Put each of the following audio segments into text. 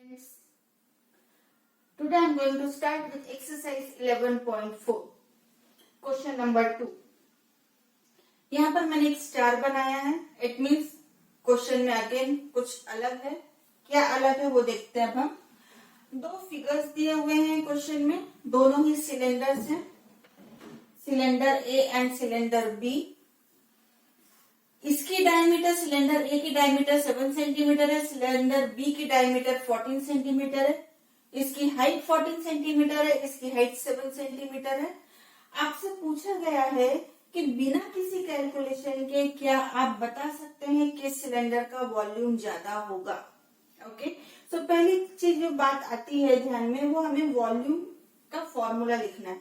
Friends, today I am going to start with exercise 11.4. Question number 2. यहाँ पर मैंने एक स्टार बनाया है. इट मीन्स क्वेश्चन में अगेन कुछ अलग है. क्या अलग है वो देखते हैं अब हम. दो फिगर्स दिए हुए हैं क्वेश्चन में. दोनों ही सिलेंडर्स हैं. Cylinder A and cylinder B. इसकी डायमीटर सिलेंडर ए की डायमीटर 7 सेंटीमीटर है. सिलेंडर बी की डायमीटर 14 सेंटीमीटर है. इसकी हाइट 14 सेंटीमीटर है. इसकी हाइट 7 सेंटीमीटर है. आपसे पूछा गया है कि बिना किसी कैलकुलेशन के क्या आप बता सकते हैं कि सिलेंडर का वॉल्यूम ज्यादा होगा. ओके, सो पहली चीज जो बात आती है ध्यान में वो हमें वॉल्यूम का फॉर्मूला लिखना है.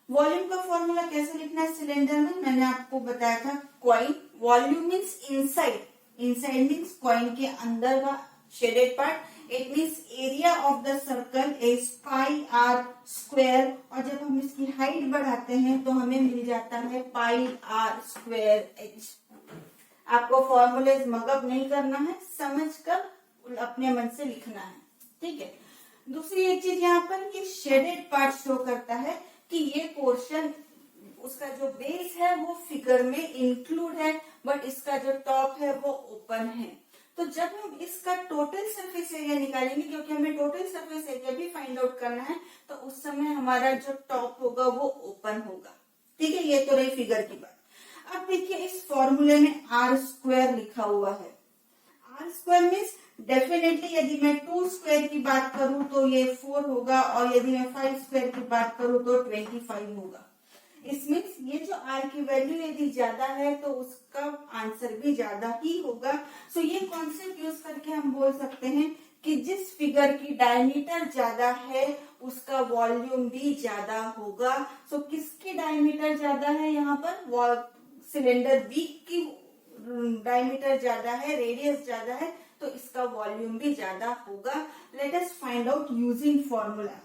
वॉल्यूम का फॉर्मूला कैसे लिखना है सिलेंडर में मैंने आपको बताया था. Coin volume means inside. Inside means coin के अंदर का shaded part. It means area of the circle is pi are square. और जब हम इसकी हाइट बढ़ाते हैं तो हमें मिल जाता है पाई आर स्क्वायर एच. आपको फॉर्मूले मगअप नहीं करना है, समझकर अपने मन से लिखना है. ठीक है. दूसरी एक चीज यहाँ पर ये शेडेड पार्ट शो करता है कि ये पोर्शन उसका जो बेस है वो फिगर में इंक्लूड है, बट इसका जो टॉप है वो ओपन है. तो जब हम इसका टोटल सरफेस एरिया निकालेंगे, क्योंकि हमें टोटल सरफेस एरिया भी फाइंड आउट करना है, तो उस समय हमारा जो टॉप होगा वो ओपन होगा. ठीक है, ये तो रही फिगर की बात. अब देखिए इस फॉर्मूले में आर स्क्वायर लिखा हुआ है. आर स्क्वायर मीन्स डेफिनेटली यदि मैं 2 स्क्वायर की बात करूं तो ये 4 होगा, और यदि मैं 5 स्क्वायर की बात करूं तो 25 होगा. इस मीन्स ये जो आर की वैल्यू यदि ज्यादा है तो उसका आंसर भी ज्यादा ही होगा. सो ये कॉन्सेप्ट यूज करके हम बोल सकते हैं कि जिस फिगर की डायमीटर ज्यादा है उसका वॉल्यूम भी ज्यादा होगा. सो किसकी डायमीटर ज्यादा है यहाँ पर? सिलेंडर बी की डायमीटर ज्यादा है, रेडियस ज्यादा है, तो इसका वॉल्यूम भी ज्यादा होगा. Let us find out using formula.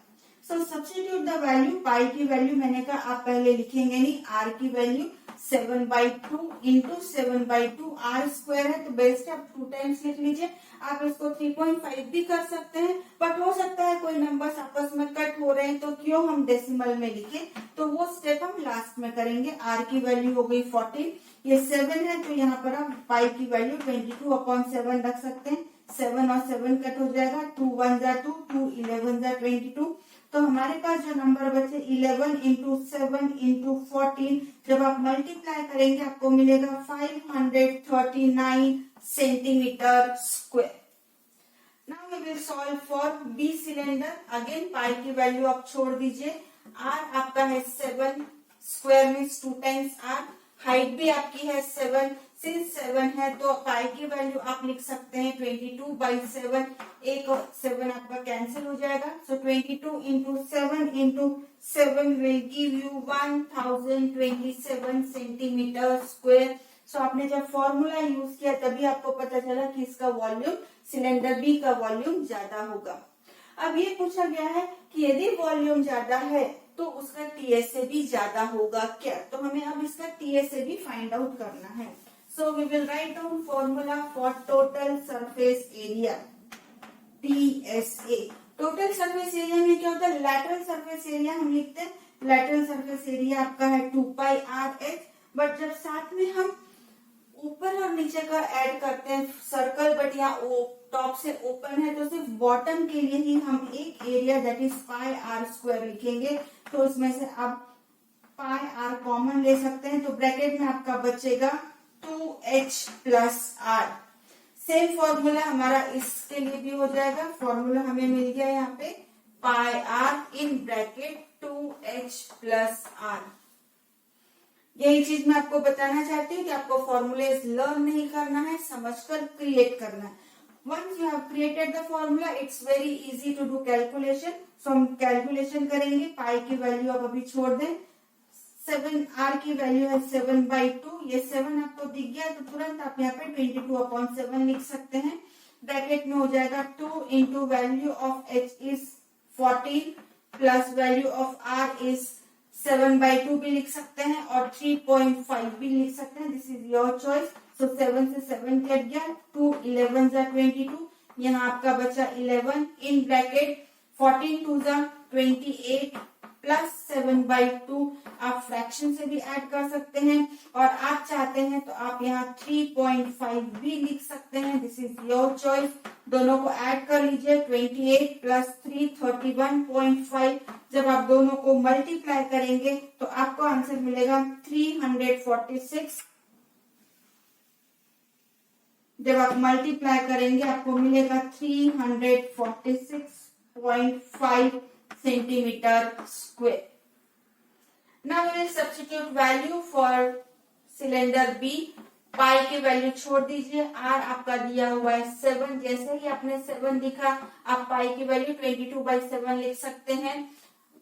So substitute the value. Pi की वैल्यू मैंने कहा आप पहले लिखेंगे नहीं. आर की वैल्यू 7/2 इंटू 7/2 आर स्क्वायर है, तो बेस्ट आप 2 टाइम्स लिख लीजिए. आप इसको 3.5 भी कर सकते हैं, बट हो सकता है कोई नंबर्स आपस में कट हो रहे हैं तो क्यों हम डेसिमल में लिखे, तो वो स्टेप हम लास्ट में करेंगे. आर की वैल्यू हो गई 14. ये 7 है तो यहाँ पर आप पाई की वैल्यू 22/7 रख सकते हैं. 7 और 7 कट हो जाएगा. 2 1 जा 2, 2 11 जा 22. तो हमारे पास जो नंबर बचे 11 इंटू 7 इंटू 14. जब आप मल्टीप्लाई करेंगे आपको मिलेगा 539 centimetre square. Now we will solve for B cylinder. Again pi की वैल्यू आप छोड़ दीजिए. आर आपका है 7, square means 2 times R. Height भी आपकी है 7. सिंस 7 है तो पाई की वैल्यू आप लिख सकते हैं 22/7. एक और 7 आपका कैंसिल हो जाएगा. So 22 into 7 into 7 will give you 1027 centimetre square. So आपने जब फॉर्मूला यूज किया तभी आपको पता चला कि इसका वॉल्यूम सिलेंडर बी का वॉल्यूम ज्यादा होगा. अब ये पूछा गया है कि यदि वॉल्यूम ज्यादा है तो उसका टीएसए भी ज्यादा होगा क्या, तो हमें अब इसका टीएसए भी फाइंड आउट करना है. So we will write down formula for total surface area. TSA total surface area में क्या होता है? लैटरल सरफेस एरिया हम लिखते हैं. लैटरल सरफेस एरिया आपका है 2πRh. बट जब साथ में हम ऊपर और नीचे का ऐड करते हैं सर्कल, बट यहाँ टॉप से ओपन है तो सिर्फ बॉटम के लिए ही हम एक area that is pi are square लिखेंगे. तो इसमें से आप पाई आर कॉमन ले सकते हैं, तो ब्रैकेट में आपका बचेगा 2h plus are. Same formula हमारा इसके लिए भी हो जाएगा. फॉर्मूला हमें मिल गया यहाँ पे pi R in bracket 2h plus R. यही चीज मैं आपको बताना चाहती हूँ कि आपको फॉर्मूले लर्न नहीं करना है, समझकर क्रिएट करना है. Once you have created the formula, it's very easy to do calculation. So हम कैलकुलेशन करेंगे. पाई की वैल्यू आप अभी छोड़ दें. 7 आर की वैल्यू है 7/2. ये 7 आपको दिख गया तो तुरंत आप यहाँ पे 22/7 लिख सकते हैं. ब्रैकेट में हो जाएगा 2 into value of h is 14 plus value of r is 7/2 भी लिख सकते हैं और 3.5 भी लिख सकते हैं. This is your choice. So 7 से 7 कट गया. 2 11 जा 22. यहाँ आपका बचा 11 इन ब्रैकेट 14 टू जा 28 प्लस 7/2 आप फ्रैक्शन से भी ऐड कर सकते हैं और आप चाहते हैं तो आप यहाँ 3.5 भी लिख सकते हैं, दिस इज योर चॉइस। दोनों को ऐड कर लीजिए 28 प्लस 3 31.5। जब आप दोनों को मल्टीप्लाई करेंगे तो आपको आंसर मिलेगा 346। जब आप मल्टीप्लाई करेंगे आपको मिलेगा 346.5 centimetre square. Now we will substitute value for cylinder B। पाई की वैल्यू छोड़ दीजिए, आर आपका दिया हुआ है 7, जैसे ही आपने 7 लिखा आप पाई की वैल्यू 22/7 लिख सकते हैं।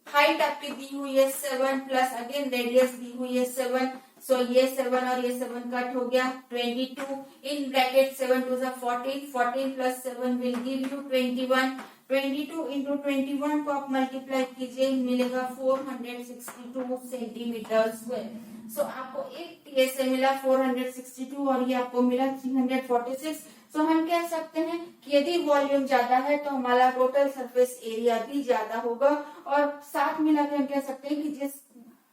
हाइट आपकी दी हुई है 7 प्लस अगेन रेडियस दी हुई है 7, सो ये 7 और ये 7 कट हो गया 22 in bracket 7 to 14, 14 plus 7 will give you 21। 22 into 21 को आप मल्टीप्लाई कीजिए, मिलेगा 462 सेंटीमीटर स्क्वायर। सो आपको एक टीएसए मिला 462 और ये आपको मिला 346। सो हम कह सकते हैं कि यदि वॉल्यूम ज्यादा है तो हमारा टोटल सरफेस एरिया भी ज्यादा होगा, और साथ मिलाकर हम कह सकते हैं कि जिस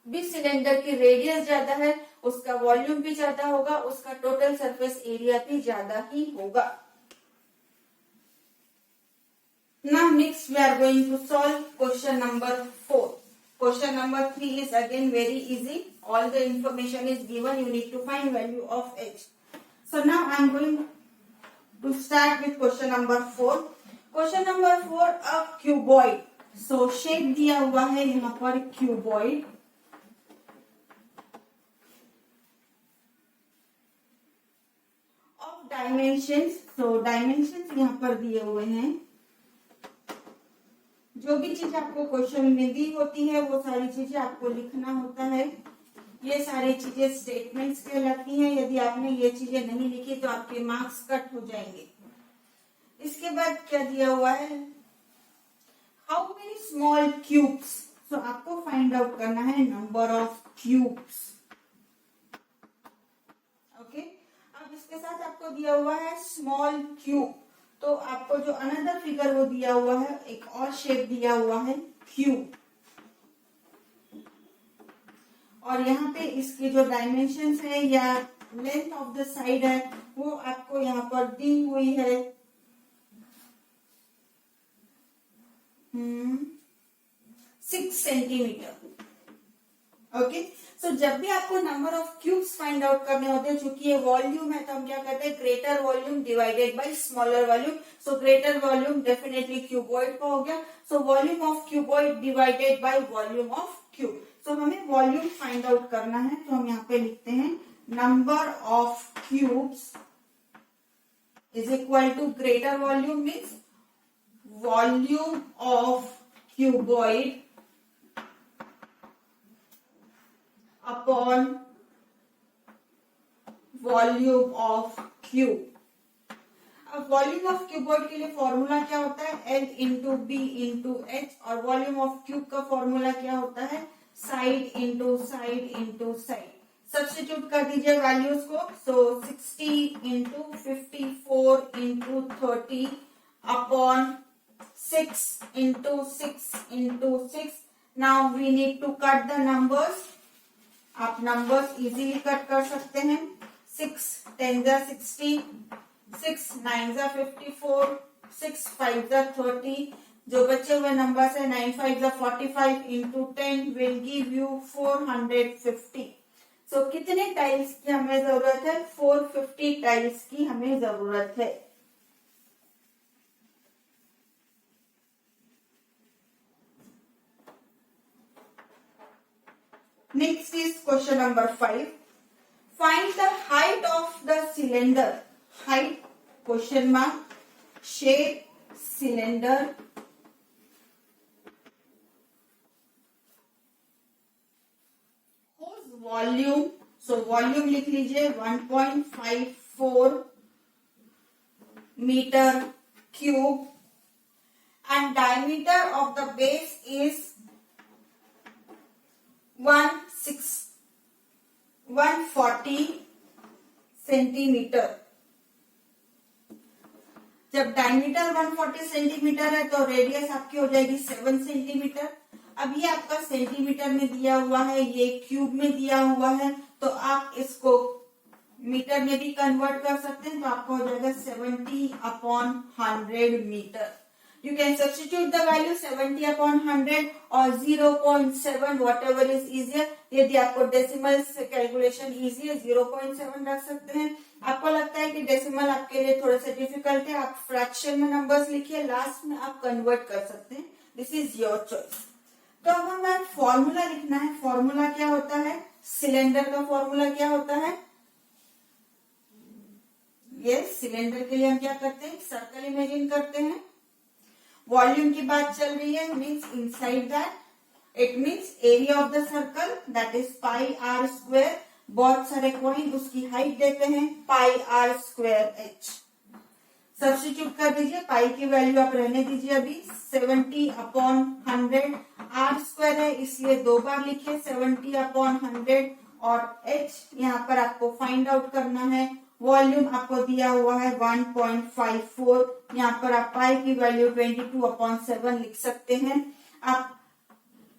भी सिलेंडर की रेडियस ज्यादा है उसका वॉल्यूम भी ज्यादा होगा, उसका टोटल सरफेस एरिया भी ज्यादा ही होगा। Now next we are going to solve question number 4. Question number 3 is again very easy. All the information is given. You need to find value of h. So now I am going to start with question number 4. Question number 4, a cuboid. So shape दिया हुआ है यहाँ पर cuboid. Of dimensions. So dimensions यहाँ पर दिए हुए हैं। जो भी चीज आपको क्वेश्चन में दी होती है वो सारी चीजें आपको लिखना होता है। ये सारी चीजें स्टेटमेंट्स कहलाती हैं। यदि आपने ये चीजें नहीं लिखी तो आपके मार्क्स कट हो जाएंगे। इसके बाद क्या दिया हुआ है, हाउ मेनी स्मॉल क्यूब्स। सो आपको फाइंड आउट करना है नंबर ऑफ क्यूब्स। ओके, अब इसके साथ आपको दिया हुआ है स्मॉल क्यूब, तो आपको जो अनदर फिगर वो दिया हुआ है, एक और शेप दिया हुआ है क्यूब, और यहाँ पे इसकी जो डायमेंशंस है या लेंथ ऑफ द साइड है वो आपको यहाँ पर दी हुई है 6 सेंटीमीटर। ओके, सो जब भी आपको number of cubes find out करने होते हैं, चूंकि ये वॉल्यूम है तो हम क्या करते हैं, greater volume divided by smaller volume. So greater volume definitely cuboid का हो गया। So volume of cuboid divided by volume of cube. So हमें वॉल्यूम फाइंड आउट करना है, तो हम यहाँ पे लिखते हैं number of cubes is equal to greater volume means volume of cuboid upon volume of cube. अब वॉल्यूम ऑफ क्यूबॉइड के लिए फॉर्मूला क्या होता है, L into b into h, और वॉल्यूम ऑफ क्यूब का फॉर्मूला क्या होता है, side into side into side. Substitute कर दीजिए वैल्यूज को। So 60 into 54 into 30 upon 6 into 6 into 6। Now we need to cut the numbers. आप नंबर्स इजीली कट कर सकते हैं। 6 10 जा 60, 6 9 जा 54, 6 5 जा 30। जो बचे हुए नंबर्स है 9 5 जा 45 इंटू 10 विल गिव यू 450। सो कितने टाइल्स की हमें जरूरत है, 450 टाइल्स की हमें जरूरत है। Next is question number 5. Find the height of the cylinder. Height question mark, shape cylinder, whose volume. So volume लिख लीजिए 1.54 meter cube and diameter of the base is 140 centimetre. जब डायमीटर 140 सेंटीमीटर है तो radius आपकी हो जाएगी 7 centimetre. अब ये आपका सेंटीमीटर में दिया हुआ है, ये क्यूब में दिया हुआ है, तो आप इसको मीटर में भी कन्वर्ट कर सकते हैं, तो आपका हो जाएगा 70/100 metre. You can substitute the value 70/100 और 0.7 whatever is easier। यदि आपको डेसिमल से कैलकुलेशन इजी है 0.7 रख सकते हैं। आपको लगता है कि डेसिमल आपके लिए थोड़ा सा डिफिकल्ट है, आप फ्रैक्शन में नंबर्स लिखिए, लास्ट में आप कन्वर्ट कर सकते हैं, दिस इज योर चॉइस। तो अब हमें फॉर्मूला लिखना है। फॉर्मूला क्या होता है? सिलेंडर का फॉर्मूला क्या होता है? ये सिलेंडर के लिए हम क्या करते हैं? सर्कल इमेजिन करते हैं। वॉल्यूम की बात चल रही है, means inside that it means area of the circle that is pi are square. बहुत सारे कॉइन, उसकी हाइट देते हैं pi are square h. Substitute कर दीजिए, पाई की वैल्यू आप रहने दीजिए अभी 70/100। आर स्क्वायर है इसलिए 2 बार लिखिए 70/100 और एच यहाँ पर आपको फाइंड आउट करना है। वॉल्यूम आपको दिया हुआ है 1.54, यहाँ पर आप पाई की वैल्यू 22/7 लिख सकते हैं। आप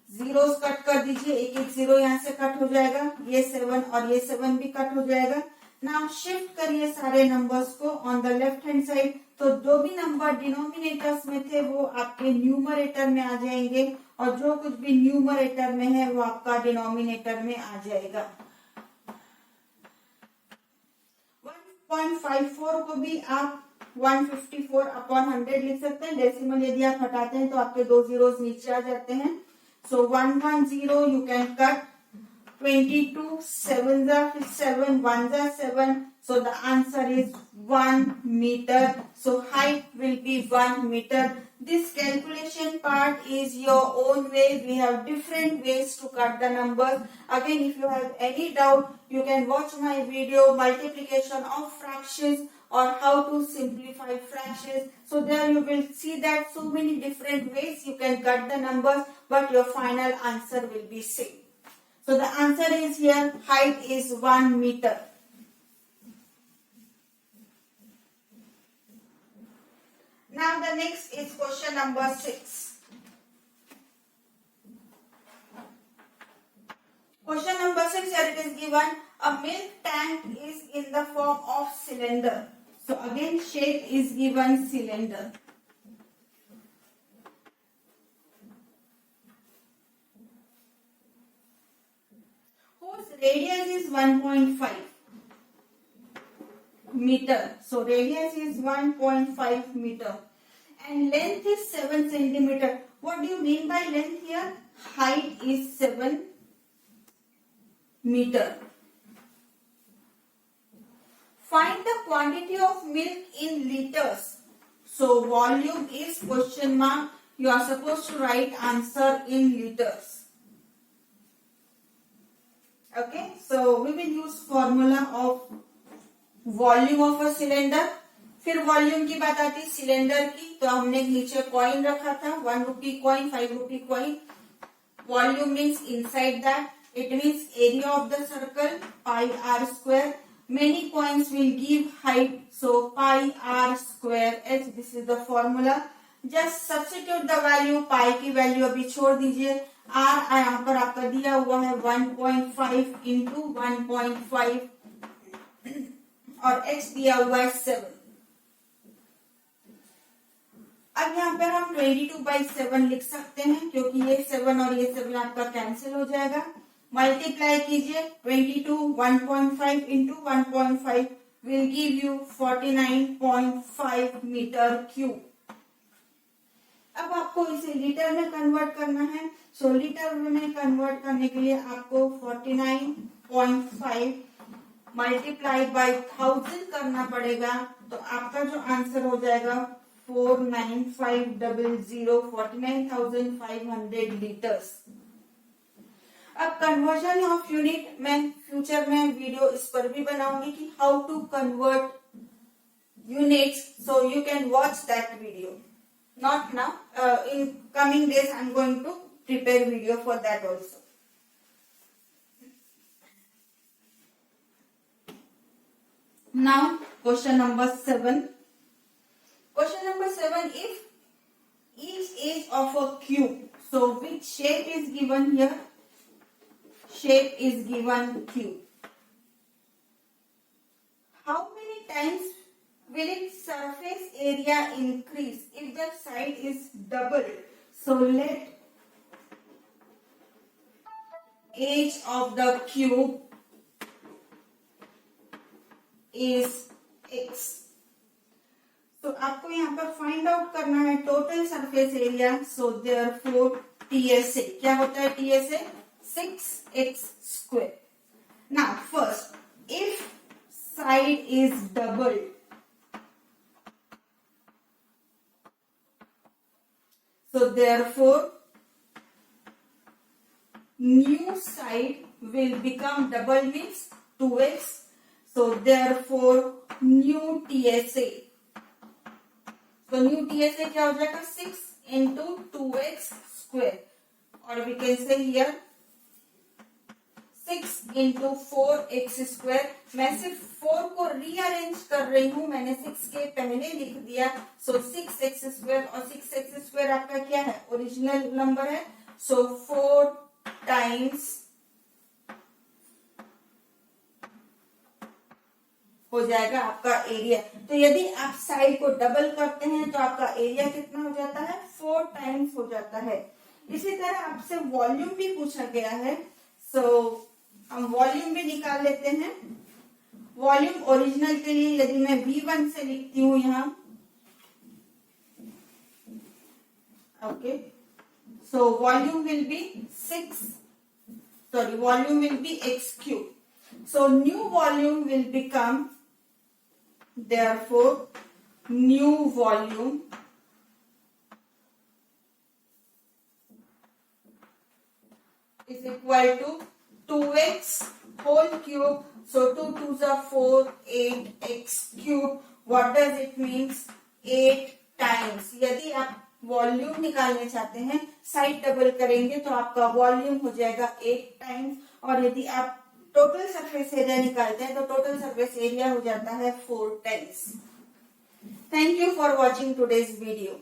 जीरोस कट कर दीजिए, एक एक जीरो यहाँ से कट हो जाएगा, ये 7 और ये 7 भी कट हो जाएगा। नाउ शिफ्ट करिए सारे नंबर्स को on the left hand side, तो जो भी नंबर डिनोमिनेटर्स में थे वो आपके न्यूमरेटर में आ जाएंगे और जो कुछ भी न्यूमरेटर में है वो आपका डिनोमिनेटर में आ जाएगा। 1.54 को भी आप 154/100 लिख सकते हैं। डेसिमल यदि आप हटाते हैं तो आपके 2 जीरोस नीचे आ जाते हैं। सो 110 you can cut 22, 7 7, 1 7, so the answer is 1 meter. So height will be 1 meter. This calculation part is your own way. We have different ways to cut the numbers. Again, if you have any doubt, you can watch my video multiplication of fractions or how to simplify fractions. So there you will see that so many different ways you can cut the numbers, but your final answer will be same. So the answer is here, height is 1 meter. Now the next is question number 6. Question number 6, here it is given, a milk tank is in the form of cylinder. So again shape is given cylinder. Radius is 1.5 meter. So radius is 1.5 meter and length is 7 centimeter. What do you mean by length here? Height is 7 meter. Find the quantity of milk in liters. So volume is question mark. You are supposed to write answer in liters. Okay, so we will use formula of volume of a cylinder. फिर volume की बात आती है cylinder की, तो हमने नीचे coin रखा था, 1 rupee coin, 5 rupee coin. Volume means inside that, it means area of the circle pi are square. Many coins will give height, so pi are square H, this is the formula. Just substitute the value, pi की value अभी छोड़ दीजिए, are यहाँ पर आपका दिया हुआ है 1.5 इंटू 1.5 और x दिया हुआ है 7। अब यहाँ पर हम 22/7 लिख सकते हैं क्योंकि ये 7 और ये 7 आपका कैंसिल हो जाएगा। मल्टीप्लाई कीजिए 22 1.5 into 1.5 will give you 49.5 metre cube. अब आपको इसे लीटर में कन्वर्ट करना है, सो लीटर में कन्वर्ट करने के लिए आपको 49.5 मल्टीप्लाई बाय 1000 करना पड़ेगा, तो आपका जो आंसर हो जाएगा 49500, 49,500 लीटर्स। अब कन्वर्जन ऑफ यूनिट में फ्यूचर में वीडियो इस पर भी बनाऊंगी कि how to convert units, so you can watch that video. Not now. In coming days, I am going to prepare video for that also. Now, question number 7. Question 7 if each edge of a cube. So which shape is given here? Shape is given cube. How many times will its surface area increase if the side is doubled? So let edge of the cube is x. तो आपको यहाँ पर find out करना है total surface area. So therefore TSA क्या होता है? TSA 6x square. Now first, if side is doubled, so therefore new side will become double means 2x. So therefore new TSA. तो न्यू TSA क्या हो जाएगा? 6 into 2x square. और we can say here 6 into 4x square. मैं सिर्फ 4 को rearrange कर रही हूं, मैंने 6 के पहले लिख दिया. सो 6x square और 6x square आपका क्या है? ओरिजिनल नंबर है. सो 4 टाइम्स हो जाएगा आपका एरिया. तो यदि आप साइड को डबल करते हैं तो आपका एरिया कितना हो जाता है? 4 टाइम्स हो जाता है. इसी तरह आपसे वॉल्यूम भी पूछा गया है. सो हम वॉल्यूम भी निकाल लेते हैं. वॉल्यूम ओरिजिनल के लिए यदि मैं V1 से लिखती हूं यहां, okay, so volume will be volume will be x cube. So new volume will become, therefore new volume is equal to 2x whole cube. So 2 2s are 4, 8x cube. What does it means? 8 times. यदि आप volume निकालना चाहते हैं, side double करेंगे तो आपका volume हो जाएगा 8 टाइम्स. और यदि आप टोटल सरफेस एरिया निकालते हैं तो टोटल सरफेस एरिया हो जाता है 4 times. Thank you for watching today's video.